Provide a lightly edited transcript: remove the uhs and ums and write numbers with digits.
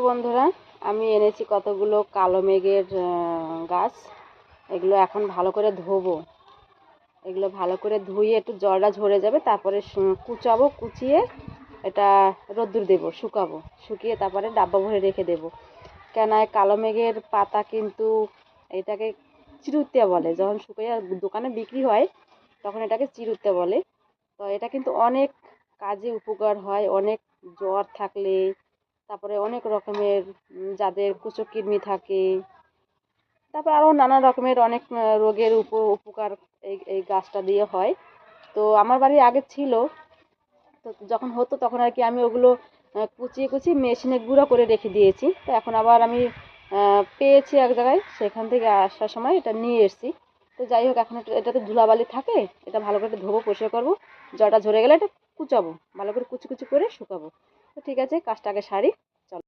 বন্ধুরা, আমি এনেছি কতগুলো কালো মেঘের গাছ। এগুলো এখন ভালো করে ধোবো। এগুলো ভালো করে ধুয়ে একটু জলটা ঝরে যাবে, তারপরে কুচাবো, কুচিয়ে এটা রোদ্দুর দেবো, শুকাবো, শুকিয়ে তারপরে ডাব্বা ভরে রেখে দেবো। কেন কালো মেঘের পাতা কিন্তু এটাকে চিরুতে বলে, যখন শুকিয়ে দোকানে বিক্রি হয় তখন এটাকে চিরুতে বলে। তো এটা কিন্তু অনেক কাজে উপকার হয়। অনেক জ্বর থাকলে, তারপরে অনেক রকমের যাদের কুচকৃমি থাকে, তারপর আরও নানা রকমের অনেক রোগের উপকার এই গাছটা দিয়ে হয়। তো আমার বাড়ি আগে ছিল, তো যখন হতো তখন আর কি আমি ওগুলো কুচিয়ে কুচিয়ে মেশিনে গুঁড়ো করে রেখে দিয়েছি। তো এখন আবার আমি পেয়েছি এক জায়গায়, সেখান থেকে আসার সময় এটা নিয়ে এসেছি। তো যাই হোক, এখন এটাতে ধুলাবালি থাকে, এটা ভালো করে ধোবো, পরিষ্কার করবো, জলটা ঝরে গেলে এটা কুচাবো, ভালো করে কুচি কুচি করে শুকাবো। তো ঠিক আছে, কাজটা আগে সারি। চলো।